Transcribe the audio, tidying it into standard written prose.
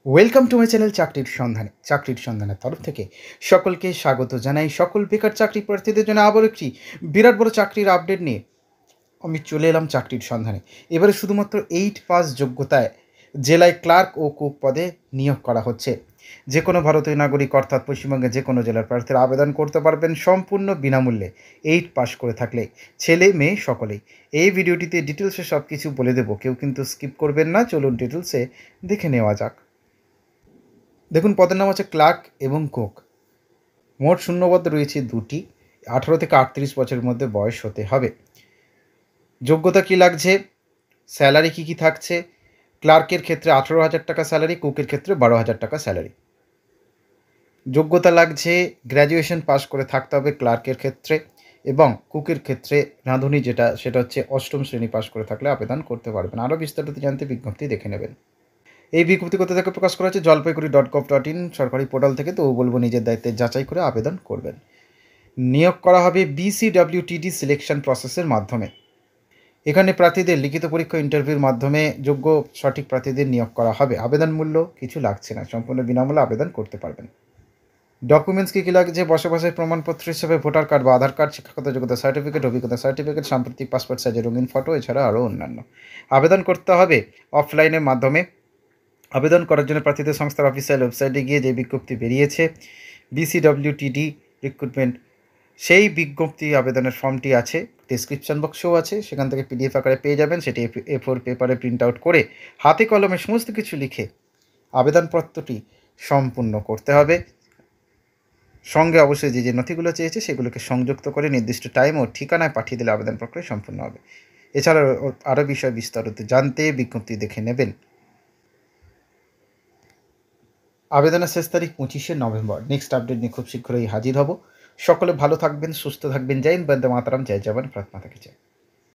Welcome to my channel চাকরির সন্ধানের তরফ থেকে সকলকে স্বাগত জানাই। সকল বেকার চাকরি প্রার্থীদের জন্য আবার একটি বিরাট বড় চাকরির আপডেট নিয়ে আমি চলে এলাম চাকরির সন্ধানে। এবারে শুধুমাত্র 8 পাস যোগ্যতায় জেলায় ক্লার্ক ও কুক পদে নিয়োগ করা হচ্ছে। যে কোনো ভারতীয় নাগরিক অর্থাৎ পশ্চিমবঙ্গের যে কোনো জেলার প্রার্থীরা আবেদন করতে পারবেন সম্পূর্ণ বিনামূল্যে 8 পাস করে থাকলে, ছেলে মেয়ে সকলেই। এই ভিডিওটিতে ডিটেলসে সব কিছু বলে দেবো, কেউ কিন্তু স্কিপ করবেন না। চলুন ডিটেলসে দেখে নেওয়া যাক। দেখুন, পদের নাম আছে ক্লার্ক এবং কুক। মোট শূন্যপদ রয়েছে 2টি। 18 থেকে 38 বছরের মধ্যে বয়স হতে হবে। যোগ্যতা কী লাগছে, স্যালারি কী থাকছে? ক্লার্কের ক্ষেত্রে 18,000 টাকা স্যালারি, কুকের ক্ষেত্রে 12,000 টাকা স্যালারি। যোগ্যতা লাগছে গ্র্যাজুয়েশন পাস করে থাকতে হবে ক্লার্কের ক্ষেত্রে, এবং কুকের ক্ষেত্রে রাঁধুনি সেটা হচ্ছে 8ম শ্রেণী পাস করে থাকলে আবেদন করতে পারবেন। আরও বিস্তারিত জানতে বিজ্ঞপ্তি দেখে নেবেন। এই বিজ্ঞপ্তি কোথা থেকে প্রকাশ করা হচ্ছে? জলপাইগুড়ি.gov.in সরকারি পোর্টাল থেকে। তো বলবো নিজের দায়িত্বে যাচাই করে আবেদন করবেন। নিয়োগ করা হবে BCWTD সিলেকশন প্রসেসের মাধ্যমে। এখানে প্রার্থীদের লিখিত পরীক্ষা ইন্টারভিউর মাধ্যমে যোগ্য সঠিক প্রার্থীদের নিয়োগ করা হবে। আবেদন মূল্য কিছু লাগছে না, সম্পূর্ণ বিনামূল্যে আবেদন করতে পারবেন। ডকুমেন্টস কী লাগছে? বসবাসের প্রমাণপত্র হিসেবে ভোটার কার্ড বা আধার কার্ড, শিক্ষাগত যোগ্যতা সার্টিফিকেট, অভিজ্ঞতা সার্টিফিকেট, সাম্প্রতিক পাসপোর্ট সাইজের রঙিন ফটো, এছাড়া আরও অন্যান্য। আবেদন করতে হবে অফলাইনের মাধ্যমে। আবেদন করার জন্য প্রার্থীদের সংস্থার অফিসিয়াল ওয়েবসাইটে গিয়ে যে বিজ্ঞপ্তি বেরিয়েছে BCWTD রিক্রুটমেন্ট, সেই বিজ্ঞপ্তি আবেদনের ফর্মটি আছে, ডিসক্রিপশন বক্সেও আছে, সেখান থেকে PDF আকারে পেয়ে যাবেন। সেটি A4 পেপারে প্রিন্ট আউট করে হাতে কলমে সমস্ত কিছু লিখে আবেদনপত্রটি সম্পূর্ণ করতে হবে। সঙ্গে অবশ্যই যে নথিগুলো চেয়েছে সেগুলোকে সংযুক্ত করে নির্দিষ্ট টাইম ও ঠিকানায় পাঠিয়ে দিলে আবেদন প্রক্রিয়া সম্পূর্ণ হবে। এছাড়াও আরও বিষয় বিস্তারিত জানতে বিজ্ঞপ্তি দেখে নেবেন। আবেদনের শেষ তারিখ 25শে নভেম্বর। নেক্সট আপডেট নিয়ে খুব শীঘ্রই হাজির হব। সকলে ভালো থাকবেন, সুস্থ থাকবেন। জয় হিন্দ, বন্দে মাতরম, জয় জওয়ান, ভারত মাতা কি জয়।